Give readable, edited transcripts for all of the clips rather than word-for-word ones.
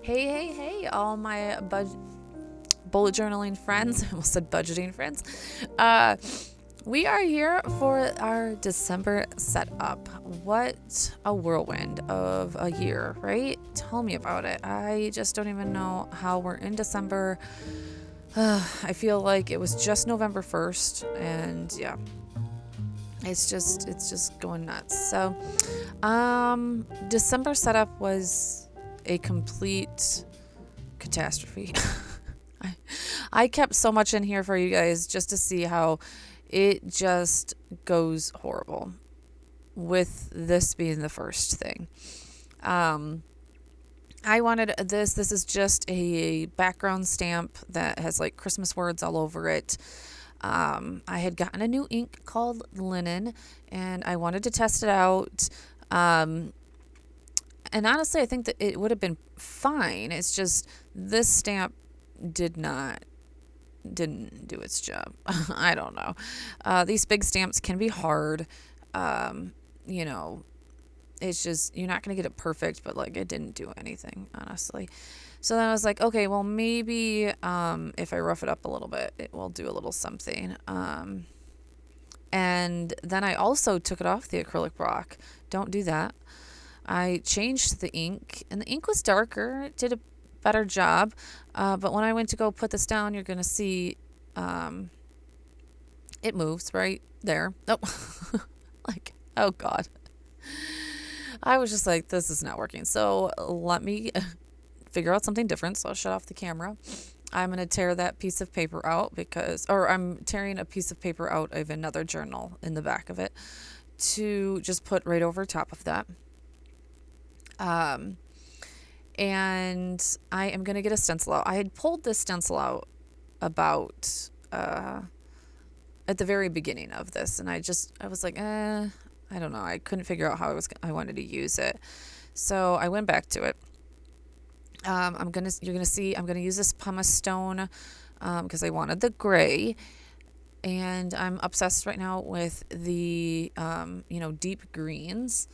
Hey, all my bullet journaling friends. I almost said budgeting friends. Uh, we are here for our December setup. What a whirlwind of a year, right? Tell me about it. I just don't even know how we're in December. I feel like it was just November 1st, and yeah, it's just going nuts. So, December setup was a complete catastrophe. I, I kept so much in here for you guys just to see how it just goes horrible, with this being the first thing. Um, I wanted this. This is just a background stamp that has like Christmas words all over it. I had gotten a new ink called Linen, and I wanted to test it out. Um, and honestly, I think that it would have been fine. It's just this stamp did not didn't do its job. I don't know. These big stamps can be hard. Um, you know, it's just you're not gonna get it perfect, but like it didn't do anything, honestly. So then I was like, okay, well maybe if I rough it up a little bit, it will do a little something. And then I also took it off the acrylic block. Don't do that. I changed the ink, and the ink was darker. It did a better job. But when I went to go put this down, you're going to see it moves right there. Oh, like, oh God. I was just like, this is not working. So let me figure out something different. So I'll shut off the camera. I'm going to tear that piece of paper out or I'm tearing a piece of paper out of another journal in the back of it to just put right over top of that. Um, and I am going to get a stencil out. I had pulled this stencil out about at the very beginning of this, and I was like, I don't know. I couldn't figure out how I wanted to use it, so I went back to it. You're gonna see. I'm gonna use this pumice stone because I wanted the gray, and I'm obsessed right now with the deep greens.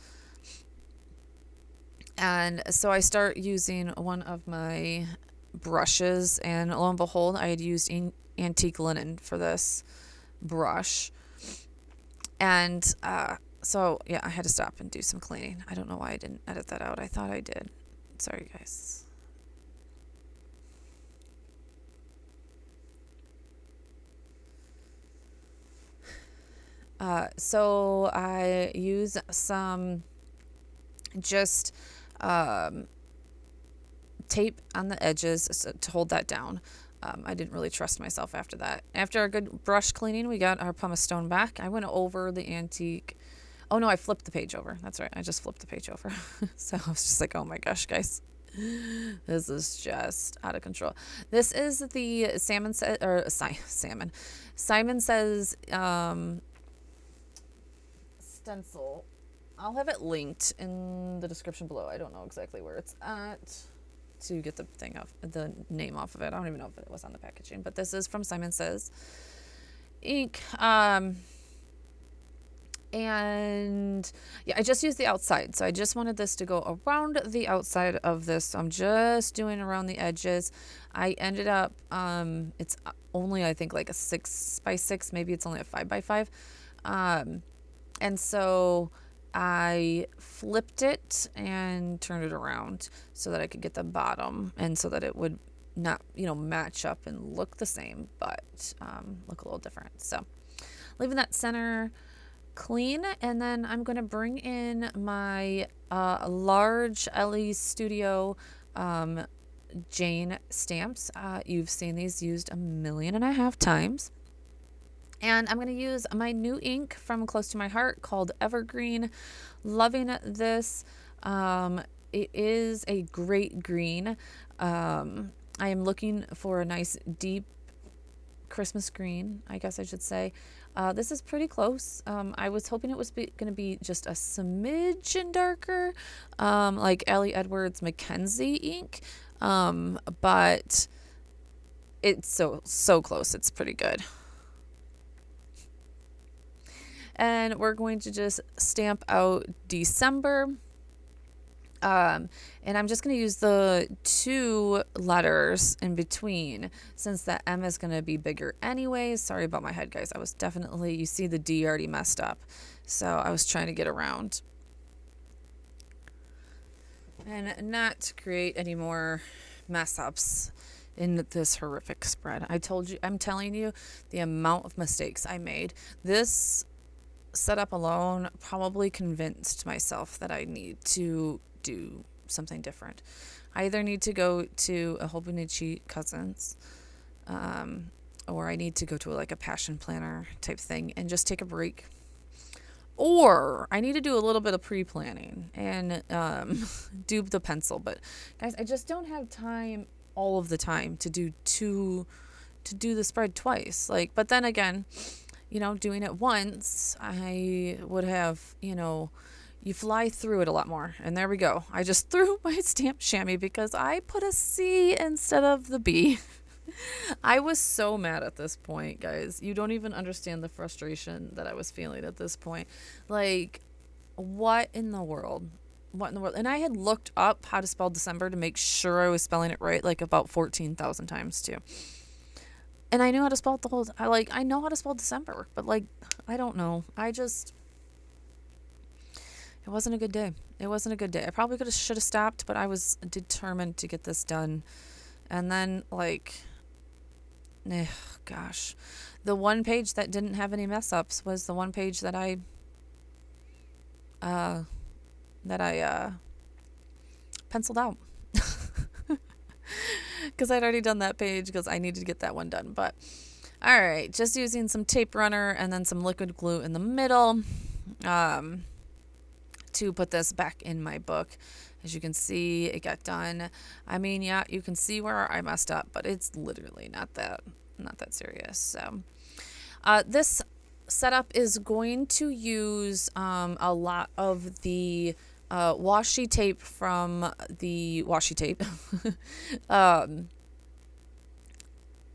And so I start using one of my brushes, and lo and behold, I had used antique linen for this brush. And so, yeah, I had to stop and do some cleaning. I don't know why I didn't edit that out. I thought I did. Sorry, guys. So I use some just tape on the edges to hold that down. I didn't really trust myself after that. After a good brush cleaning, we got our pumice stone back. I went over the antique. Oh no, I flipped the page over. That's right. I just flipped the page over. So I was just like, oh my gosh, guys. This is just out of control. This is the Simon Says stencil. I'll have it linked in the description below. I don't know exactly where it's at to get the name off of it. I don't even know if it was on the packaging, but this is from Simon Says ink. And yeah, I just used the outside. So I just wanted this to go around the outside of this. So I'm just doing around the edges. I ended up, it's only, I think like a 6x6, maybe it's only a 5x5. And so I flipped it and turned it around so that I could get the bottom, and so that it would not, match up and look the same, but look a little different. So leaving that center clean, and then I'm going to bring in my large Ellie Studio Jane stamps. You've seen these used 1.5 million times. And I'm going to use my new ink from Close to My Heart called Evergreen. Loving this. It is a great green. I am looking for a nice deep Christmas green, I guess I should say. This is pretty close. I was hoping it was going to be just a smidgen darker, like Ellie Edwards Mackenzie ink. But it's so close. It's pretty good. And we're going to just stamp out December. And I'm just going to use the 2 letters in between since the M is going to be bigger anyways. Sorry about my head, guys. I was definitely, you see the D already messed up. So I was trying to get around and not create any more mess ups in this horrific spread. I'm telling you the amount of mistakes I made. This setup alone probably convinced myself that I need to do something different. I either need to go to a Hobonichi Cousins, or I need to go to like a passion planner type thing and just take a break. Or I need to do a little bit of pre-planning and do the pencil. But guys, I just don't have time all of the time to do the spread twice. Like, but then again, doing it once, I would have, you fly through it a lot more. And there we go. I just threw my stamp chamois because I put a C instead of the B. I was so mad at this point, guys. You don't even understand the frustration that I was feeling at this point. Like, what in the world? What in the world? And I had looked up how to spell December to make sure I was spelling it right, like about 14,000 times too. And I knew how to spell it I know how to spell December, but I don't know. It wasn't a good day. It wasn't a good day. I probably should have stopped, but I was determined to get this done. And then gosh, the one page that didn't have any mess ups was the one page that I penciled out. Because I'd already done that page because I needed to get that one done. But all right, just using some tape runner and then some liquid glue in the middle to put this back in my book. As you can see, it got done. I mean, yeah, you can see where I messed up, but it's literally not that serious. So this setup is going to use a lot of the washi tape from the washi tape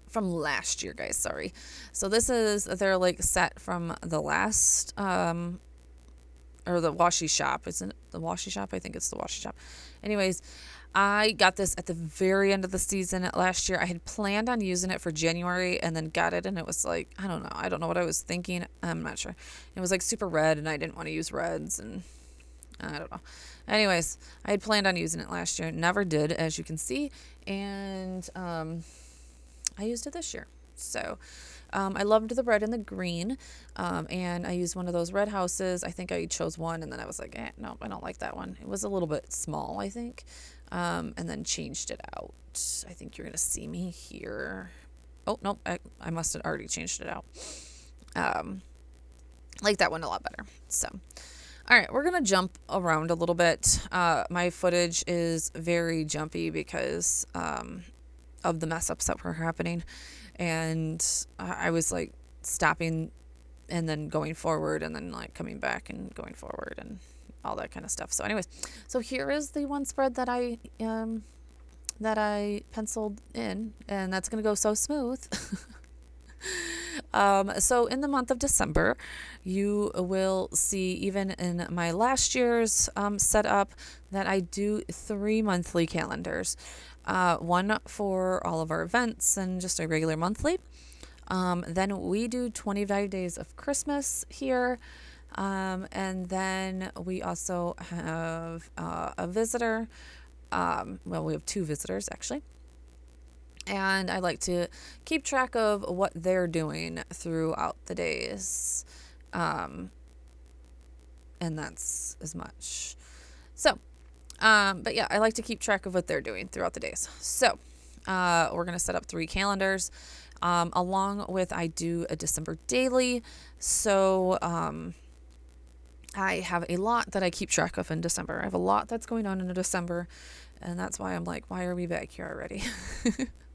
from last year, guys. Sorry. So they're like set from the last or the washi shop. Isn't it the washi shop? I think it's the washi shop. Anyways, I got this at the very end of the season last year. I had planned on using it for January and then got it, and it was like, I don't know. I don't know what I was thinking. I'm not sure. It was like super red, and I didn't want to use reds, and I don't know. Anyways, I had planned on using it last year. Never did, as you can see. And I used it this year. So I loved the red and the green. And I used one of those red houses. I think I chose one, and then I was like, no, I don't like that one. It was a little bit small, I think. And then changed it out. I think you're going to see me here. Oh, nope. I must have already changed it out. Like that one a lot better. So, all right, we're going to jump around a little bit. My footage is very jumpy because of the mess ups that were happening. And I was like stopping and then going forward and then like coming back and going forward and all that kind of stuff. So anyways, so here is the one spread that I penciled in, and that's going to go so smooth. So in the month of December, you will see, even in my last year's setup, that I do 3 monthly calendars. One for all of our events and just a regular monthly. Then we do 25 days of Christmas here. And then we also have a visitor. Well, we have 2 visitors actually. And I like to keep track of what they're doing throughout the days. And that's as much. So, but yeah, I like to keep track of what they're doing throughout the days. So, we're going to set up 3 calendars. Along with, I do a December daily. So, I have a lot that I keep track of in December. I have a lot that's going on in December. And that's why I'm like, why are we back here already?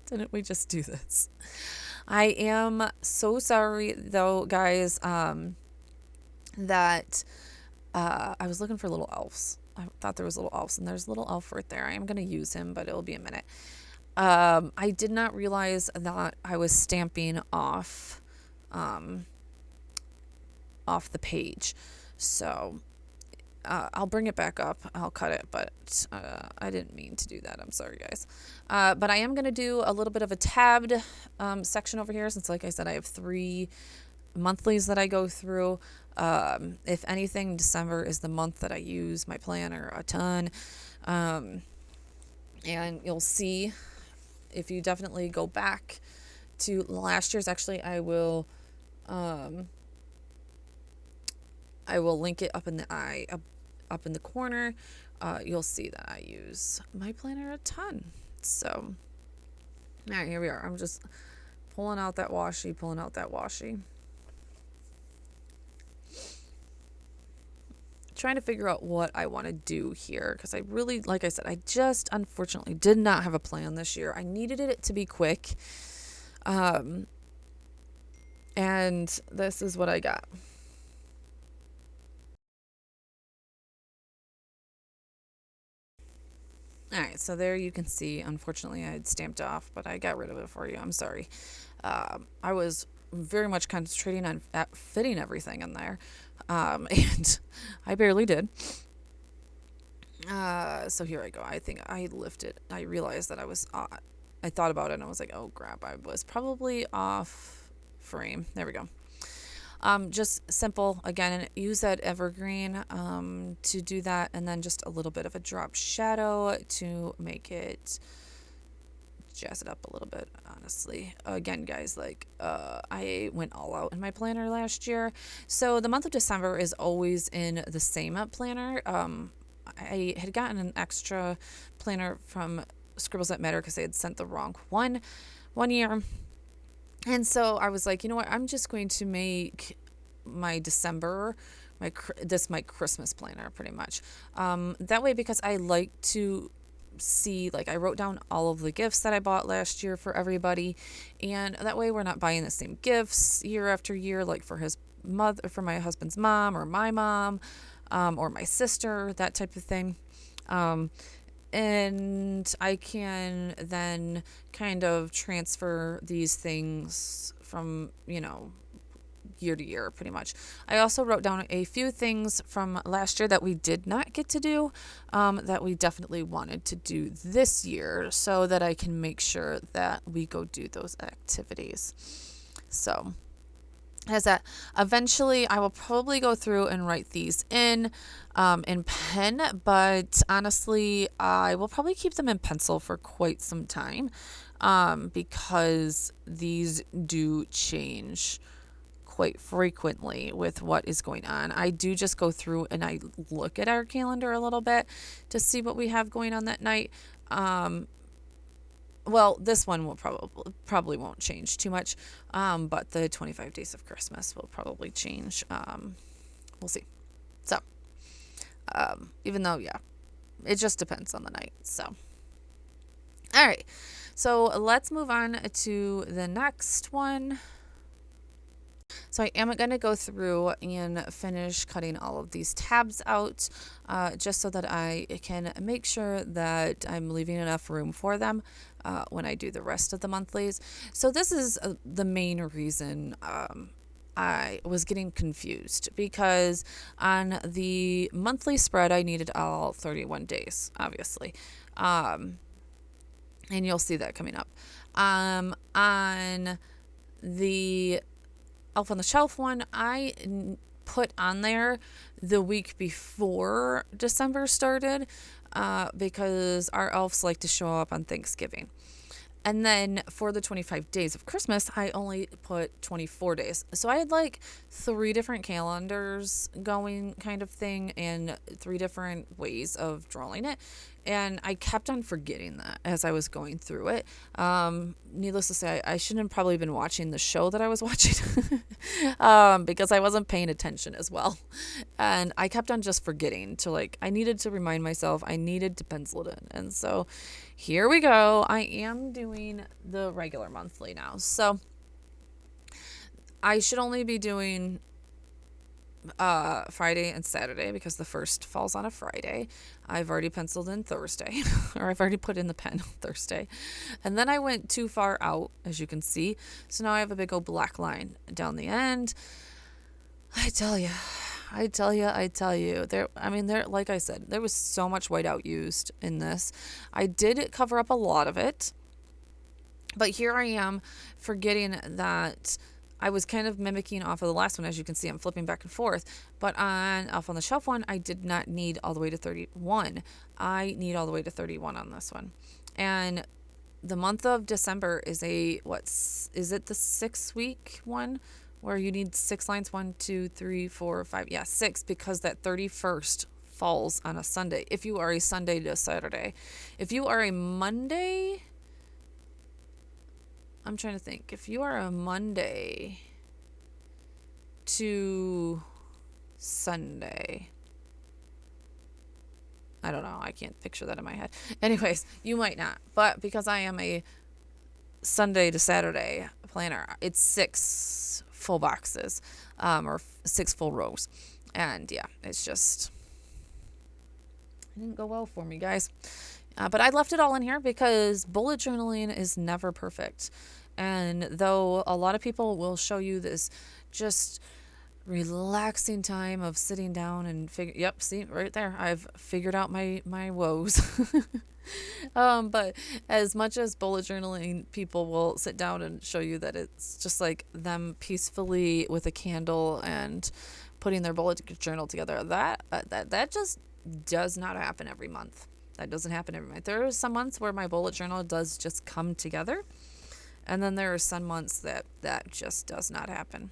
Didn't we just do this? I am so sorry though, guys, that I was looking for little elves. I thought there was little elves, and there's a little elf right there. I am going to use him, but it'll be a minute. I did not realize that I was stamping off the page. So I'll bring it back up. I'll cut it, but I didn't mean to do that. I'm sorry, guys. But I am going to do a little bit of a tabbed section over here since, like I said, I have 3 monthlies that I go through. If anything, December is the month that I use my planner a ton. And you'll see if you definitely go back to last year's, actually, I will link it up in up in the corner. You'll see that I use my planner a ton. So, all right, here we are. I'm just pulling out that washi. Trying to figure out what I want to do here because I really, like I said, I just unfortunately did not have a plan this year. I needed it to be quick. And this is what I got. All right, so there you can see, unfortunately, I had stamped off, but I got rid of it for you. I'm sorry. I was very much concentrating on fitting everything in there, and I barely did. So here I go. I think I lifted. I realized that I thought about it, and I was like, oh, crap, I was probably off frame. There we go. Just simple, again, use that evergreen to do that, and then just a little bit of a drop shadow to make it jazz it up a little bit, honestly. Again, guys, like I went all out in my planner last year, so the month of December is always in the same planner. I had gotten an extra planner from Scribbles That Matter because they had sent the wrong one year. And so I was like, you know what? I'm just going to make my December, my Christmas planner pretty much. That way, because I like to see, like, I wrote down all of the gifts that I bought last year for everybody, and that way we're not buying the same gifts year after year, like for my husband's mom or my mom, or my sister, that type of thing. And I can then kind of transfer these things from, year to year, pretty much. I also wrote down a few things from last year that we did not get to do, that we definitely wanted to do this year, so that I can make sure that we go do those activities. So, as that, eventually I will probably go through and write these in pen, but honestly, I will probably keep them in pencil for quite some time, because these do change quite frequently with what is going on. I do just go through and I look at our calendar a little bit to see what we have going on that night. Well, this one will probably won't change too much, but the 25 Days of Christmas will probably change. We'll see. So, even though, yeah, it just depends on the night. So, all right. So let's move on to the next one. So I am going to go through and finish cutting all of these tabs out, just so that I can make sure that I'm leaving enough room for them when I do the rest of the monthlies. So this is the main reason I was getting confused, because on the monthly spread I needed all 31 days, obviously. And you'll see that coming up. On the Elf on the Shelf one, I put on there the week before December started, because our elves like to show up on Thanksgiving. And then for the 25 days of Christmas, I only put 24 days. So I had like 3 different calendars going, kind of thing, and 3 different ways of drawing it. And I kept on forgetting that as I was going through it. Needless to say, I shouldn't have probably been watching the show that I was watching, because I wasn't paying attention as well. And I kept on just forgetting to, like, I needed to remind myself, I needed to pencil it in. And so here we go. I am doing the regular monthly now. So I should only be doing Friday and Saturday, because the first falls on a Friday. I've already penciled in Thursday, or I've already put in the pen Thursday. And then I went too far out, as you can see. So now I have a big old black line down the end. I tell you, I tell you, there, like I said, there was so much whiteout used in this. I did cover up a lot of it, but here I am forgetting that I was kind of mimicking off of the last one. As you can see, I'm flipping back and forth, but off on the shelf one, I did not need all the way to 31. I need all the way to 31 on this one. And the month of December is is it the 6-week one where you need 6 lines? 1, 2, 3, 4, 5. Yeah, 6, because that 31st falls on a Sunday. If you are a Sunday to Saturday, if you are a Monday, I'm trying to think. If you are a Monday to Sunday, I don't know. I can't picture that in my head. Anyways, you might not. But because I am a Sunday to Saturday planner, it's 6 full boxes, or 6 full rows. And yeah, it didn't go well for me, guys. But I left it all in here because bullet journaling is never perfect. And though a lot of people will show you this just relaxing time of sitting down and see right there, I've figured out my woes. But as much as bullet journaling people will sit down and show you that it's just like them peacefully with a candle and putting their bullet journal together, that just does not happen every month. That doesn't happen every month. There are some months where my bullet journal does just come together, and then there are some months that just does not happen.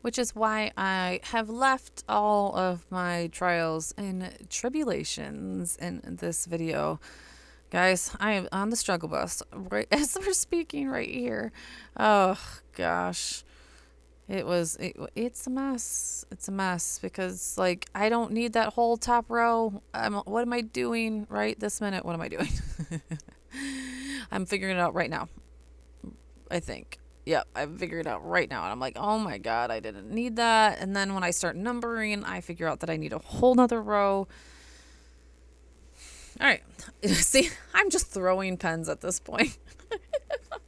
Which is why I have left all of my trials and tribulations in this video. Guys, I am on the struggle bus right as we're speaking right here. Oh, gosh. It's a mess. It's a mess because, like, I don't need that whole top row. What am I doing right this minute? What am I doing? I'm figuring it out right now, I think. Yep, I'm figuring it out right now. And I'm like, oh my God, I didn't need that. And then when I start numbering, I figure out that I need a whole nother row. All right. See, I'm just throwing pens at this point.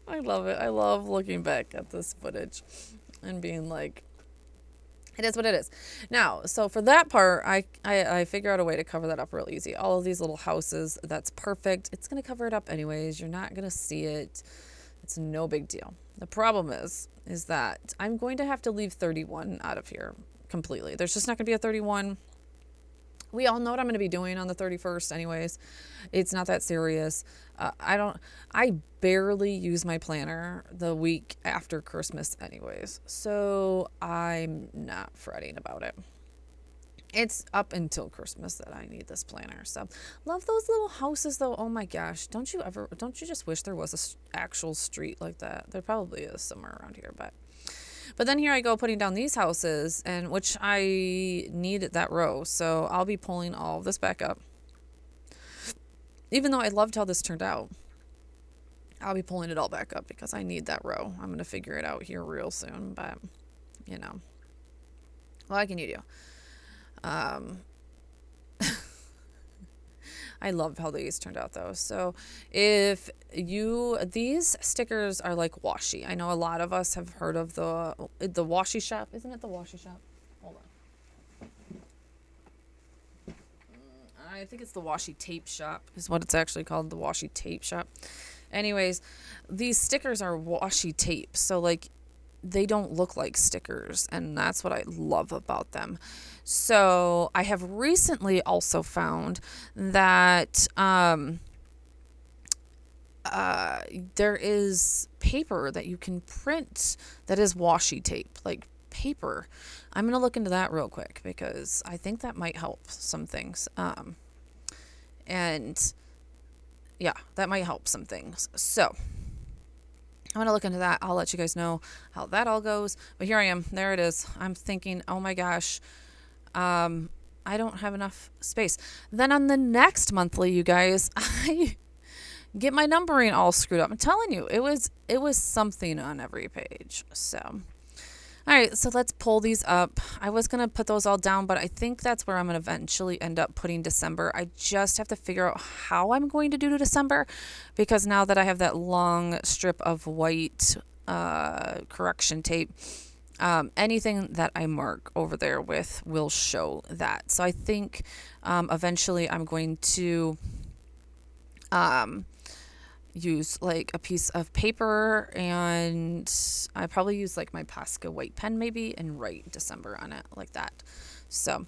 I love it. I love looking back at this footage and being like, it is what it is. Now, so for that part, I figure out a way to cover that up real easy. All of these little houses, that's perfect. It's going to cover it up anyways. You're not going to see it. It's no big deal. The problem is that I'm going to have to leave 31 out of here completely. There's just not going to be a 31. We all know what I'm going to be doing on the 31st anyways. It's not that serious. I barely use my planner the week after Christmas anyways. So I'm not fretting about it. It's up until Christmas that I need this planner. So love those little houses though. Oh my gosh. Don't you just wish there was a actual street like that? There probably is somewhere around here, but then here I go putting down these houses, and which I need that row. So I'll be pulling all of this back up. Even though I loved how this turned out, I'll be pulling it all back up because I need that row. I'm going to figure it out here real soon, but you know, what can you do? I love how these turned out though. So these stickers are like washi. I know a lot of us have heard of the washi shop. Isn't it the washi shop? Hold on. I think it's the washi tape shop is what it's actually called, the washi tape shop. Anyways, these stickers are washi tape. So like they don't look like stickers, and that's what I love about them. So I have recently also found that there is paper that you can print that is washi tape, like paper. I'm going to look into that real quick because I think that might help some things. And yeah, that might help some things. So I'm going to look into that. I'll let you guys know how that all goes. But here I am. There it is. I'm thinking, oh my gosh, I don't have enough space. Then on the next monthly, you guys, I get my numbering all screwed up. I'm telling you, it was something on every page. So, all right, so let's pull these up. I was going to put those all down, but I think that's where I'm going to eventually end up putting December. I just have to figure out how I'm going to do December, because now that I have that long strip of white correction tape, anything that I mark over there with will show that. So I think eventually I'm going to use like a piece of paper, and I probably use like my Posca white pen maybe and write December on it like that. So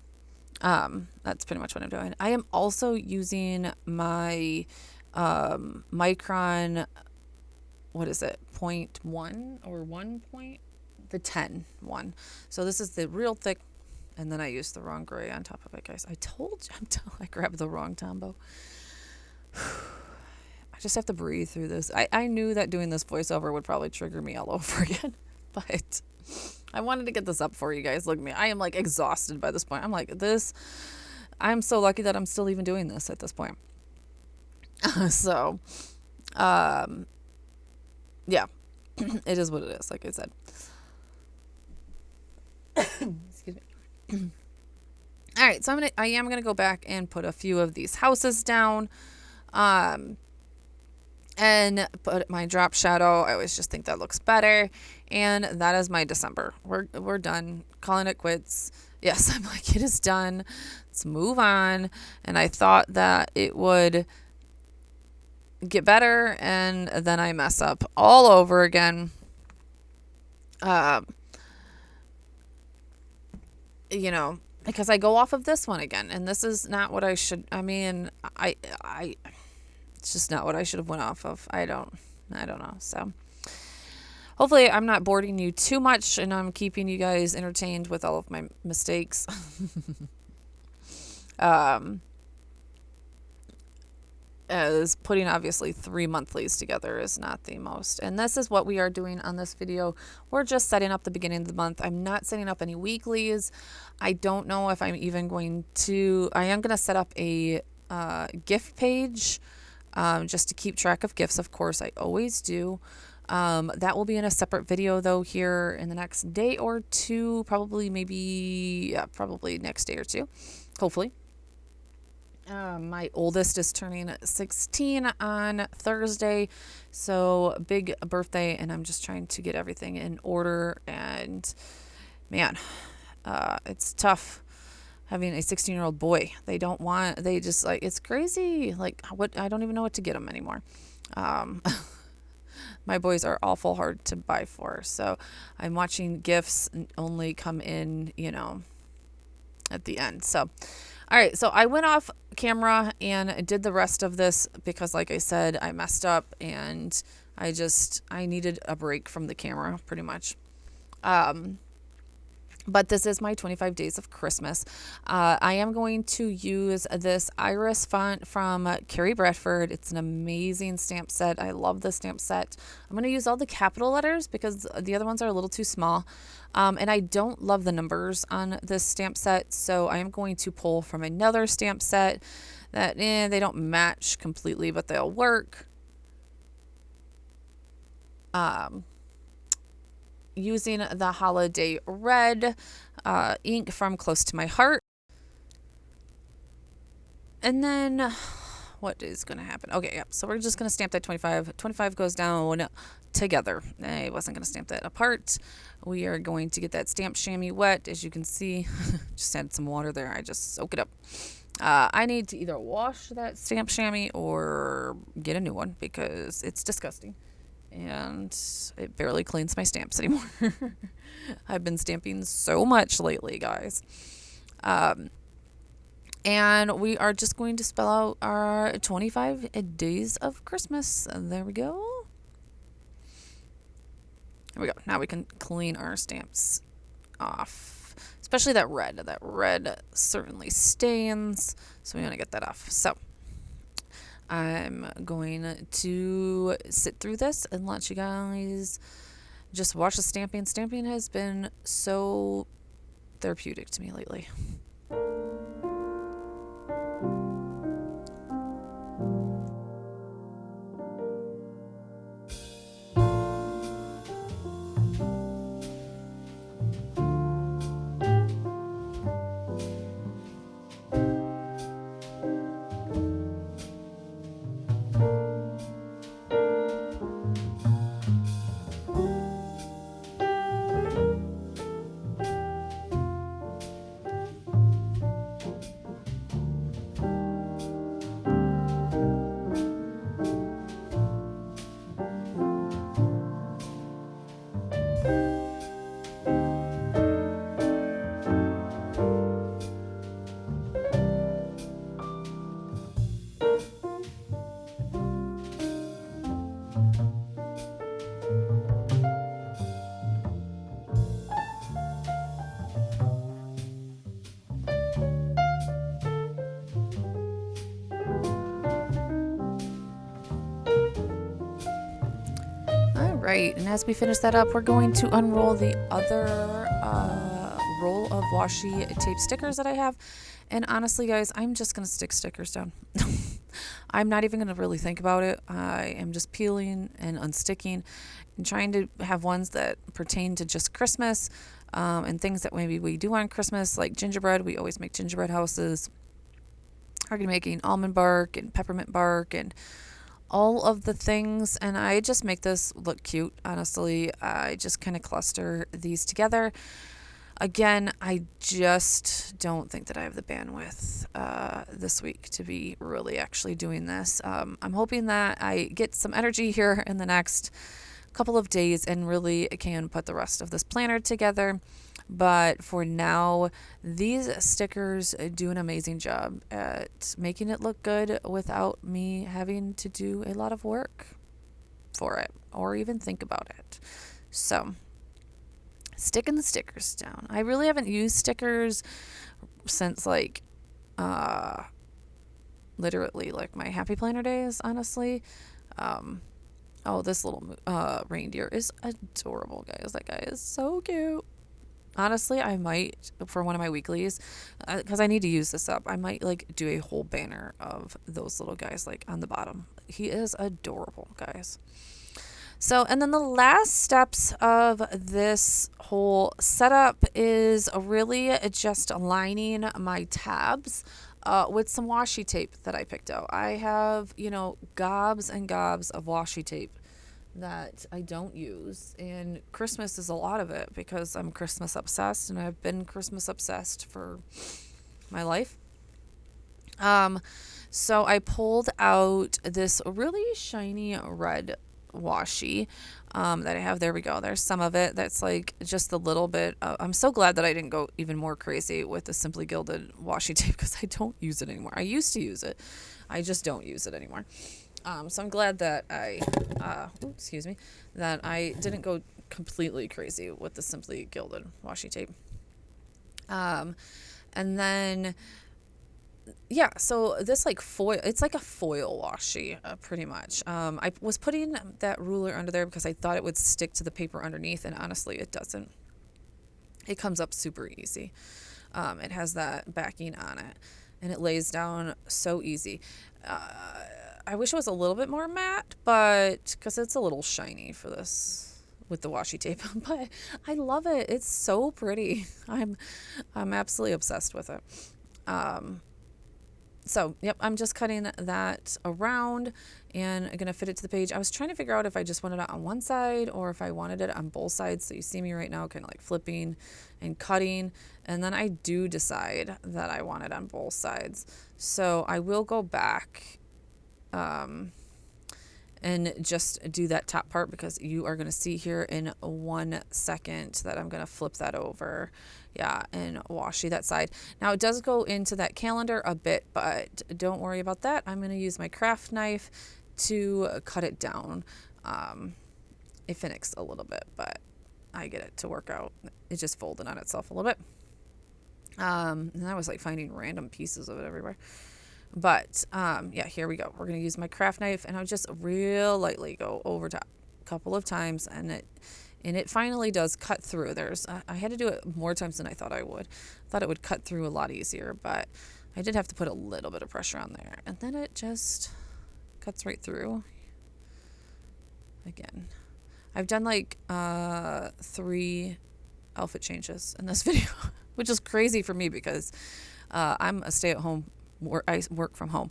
that's pretty much what I'm doing. I am also using my Micron, what is it, 0.1 or 1 point, the 10 one. So this is the real thick, and then I used the wrong gray on top of it, guys. I told you, I grabbed the wrong Tombow. I just have to breathe through this. I knew that doing this voiceover would probably trigger me all over again, but I wanted to get this up for you guys. Look at me. I am like exhausted by this point. I'm like, I'm so lucky that I'm still even doing this at this point. So, yeah, it is what it is, like I said. Excuse me. All right, so I am gonna go back and put a few of these houses down, and put my drop shadow. I always just think that looks better, and that is my December. We're done, calling it quits. Yes, I'm like, it is done. Let's move on. And I thought that it would get better, and then I mess up all over again. You know, because I go off of this one again, and this is not what I should. I mean, it's just not what I should have went off of. I don't know. So hopefully I'm not boring you too much, and I'm keeping you guys entertained with all of my mistakes. As putting obviously 3 monthlies together is not the most. And this is what we are doing on this video. We're just setting up the beginning of the month. I'm not setting up any weeklies. I don't know if I'm even going to. I am going to set up a gift page just to keep track of gifts. Of course, I always do. That will be in a separate video though here in the next day or two. Probably next day or two. Hopefully. My oldest is turning 16 on Thursday, so big birthday, and I'm just trying to get everything in order. And man, it's tough having a 16-year-old boy. They just like, it's crazy. Like, I don't even know what to get them anymore. My boys are awful hard to buy for, so I'm watching gifts only come in, at the end. So all right, so I went off camera and did the rest of this because, like I said, I messed up, and I needed a break from the camera pretty much. But this is my 25 Days of Christmas. I am going to use this Iris font from Carrie Bradford. It's an amazing stamp set. I love the stamp set. I'm going to use all the capital letters because the other ones are a little too small. And I don't love the numbers on this stamp set, so I am going to pull from another stamp set that they don't match completely, but they'll work. Using the Holiday Red ink from Close to My Heart. And then what is going to happen? Okay, yeah, so we're just going to stamp that 25. 25 goes down together. I wasn't going to stamp that apart. We are going to get that stamp chamois wet. As you can see, just added some water there. I just soak it up. I need to either wash that stamp chamois or get a new one because it's disgusting. And it barely cleans my stamps anymore. I've been stamping so much lately, guys. And we are just going to spell out our 25 days of Christmas. And there we go. There we go. Now we can clean our stamps off. Especially that red. That red certainly stains. So we want to get that off. So I'm going to sit through this and let you guys just watch the stamping. Stamping has been so therapeutic to me lately. right, and as we finish that up, we're going to unroll the other roll of washi tape stickers that I have. And honestly, guys, I'm just going to stick stickers down. I'm not even going to really think about it. I am just peeling and unsticking and trying to have ones that pertain to just Christmas, and things that maybe we do on Christmas, like gingerbread. We always make gingerbread houses. We're going to be making almond bark and peppermint bark and all of the things, and I just make this look cute. Honestly, I just kind of cluster these together. Again, I just don't think that I have the bandwidth this week to be really actually doing this. I'm hoping that I get some energy here in the next couple of days and really can put the rest of this planner together. But for now, these stickers do an amazing job at making it look good without me having to do a lot of work for it or even think about it. So, sticking the stickers down. I really haven't used stickers since literally like my Happy Planner days, honestly. Oh, this little reindeer is adorable, guys. That guy is so cute. Honestly, I might, for one of my weeklies, because I need to use this up, I might like do a whole banner of those little guys like on the bottom. He is adorable, guys. So, and then the last steps of this whole setup is really just aligning my tabs with some washi tape that I picked out. I have, gobs and gobs of washi tape that I don't use, and Christmas is a lot of it because I'm Christmas obsessed, and I've been Christmas obsessed for my life. So I pulled out this really shiny red washi that I have. There we go. There's some of it that's like just a little bit. I'm so glad that I didn't go even more crazy with the Simply Gilded washi tape because I don't use it anymore. I used to use it. I just don't use it anymore. So I'm glad that that I didn't go completely crazy with the Simply Gilded washi tape. And then, yeah, so this like foil, it's like a foil washi, pretty much. I was putting that ruler under there because I thought it would stick to the paper underneath, and honestly, it doesn't. It comes up super easy. It has that backing on it, and it lays down so easy. I wish it was a little bit more matte, but because it's a little shiny for this with the washi tape, but I love it. It's so pretty. I'm absolutely obsessed with it. So, yep, I'm just cutting that around and I'm going to fit it to the page. I was trying to figure out if I just wanted it on one side or if I wanted it on both sides. So you see me right now kind of like flipping and cutting. And then I do decide that I want it on both sides. So I will go back and just do that top part because you are going to see here in 1 second that I'm going to flip that over. Yeah, and washi that side. Now it does go into that calendar a bit, but don't worry about that. I'm going to use my craft knife to cut it down. It finished a little bit, but I get it to work out. It just folded on itself a little bit. And I was like finding random pieces of it everywhere. But yeah, here we go. We're going to use my craft knife, and I'll just real lightly go over top a couple of times, and it finally does cut through. I had to do it more times than I thought I would. I thought it would cut through a lot easier, but I did have to put a little bit of pressure on there, and then it just cuts right through. Again, I've done like 3 outfit changes in this video, which is crazy for me because I'm a stay-at-home. I work from home,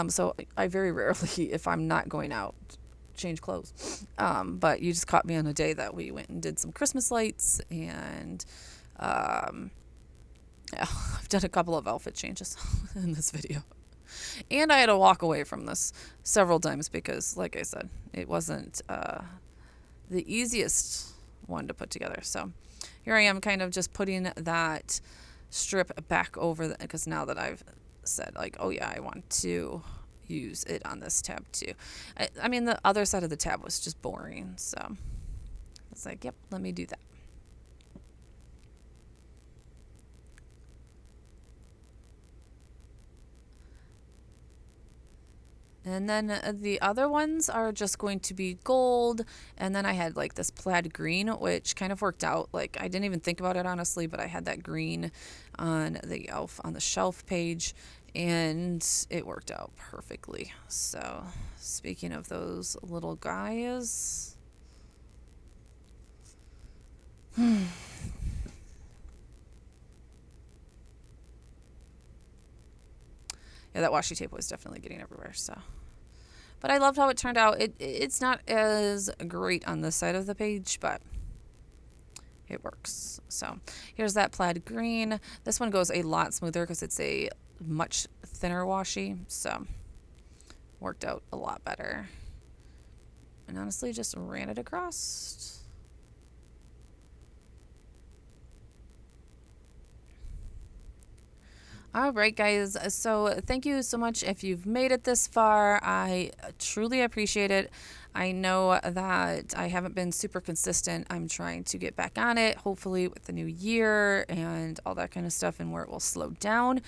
so I very rarely, if I'm not going out, change clothes. But you just caught me on a day that we went and did some Christmas lights, and yeah, I've done a couple of outfit changes in this video, and I had to walk away from this several times because, like I said, it wasn't the easiest one to put together. So here I am, kind of just putting that strip back over because now that I've said like, oh yeah, I want to use it on this tab too. I mean, the other side of the tab was just boring, so it's like, yep, let me do that. And then the other ones are just going to be gold. And then I had like this plaid green, which kind of worked out. Like I didn't even think about it honestly, but I had that green on the elf on the shelf page and it worked out perfectly. So speaking of those little guys, yeah, that washi tape was definitely getting everywhere. So, but I loved how it turned out. It's not as great on this side of the page, but it works. So here's that plaid green. This one goes a lot smoother because it's a much thinner washi. So worked out a lot better. And honestly, just ran it across. All right, guys. So thank you so much if you've made it this far. I truly appreciate it. I know that I haven't been super consistent. I'm trying to get back on it, hopefully with the new year and all that kind of stuff, and where it will slow down,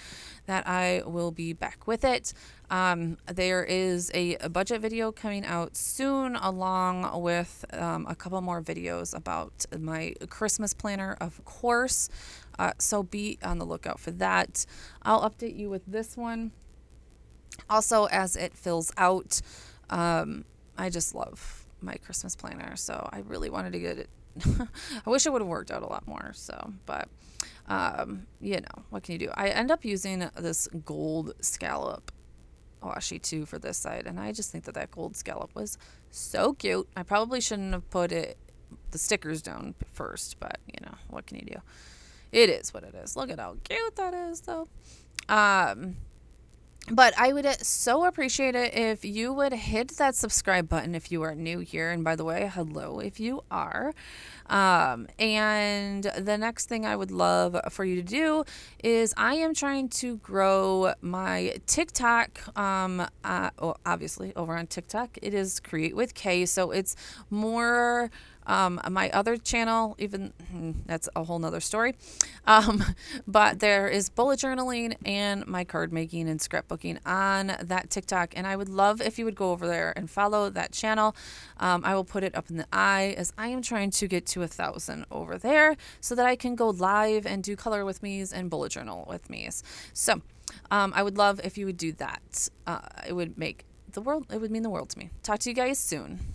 that I will be back with it. There is a budget video coming out soon, along with a couple more videos about my Christmas planner, of course. So be on the lookout for that. I'll update you with this one. Also, as it fills out, I just love my Christmas planner. So I really wanted to get it. I wish it would have worked out a lot more. So, but, what can you do? I end up using this gold scallop washi too for this side. And I just think that gold scallop was so cute. I probably shouldn't have put the stickers down first, but what can you do? It is what it is. Look at how cute that is, though. But I would so appreciate it if you would hit that subscribe button if you are new here. And by the way, hello if you are. And the next thing I would love for you to do is I am trying to grow my TikTok. Obviously, over on TikTok, it is Create with K. So it's more... my other channel, even that's a whole nother story. But there is bullet journaling and my card making and scrapbooking on that TikTok. And I would love if you would go over there and follow that channel. I will put it up in the eye as I am trying to get to 1,000 over there so that I can go live and do color with me's and bullet journal with me's. So, I would love if you would do that. It would mean the world to me. Talk to you guys soon.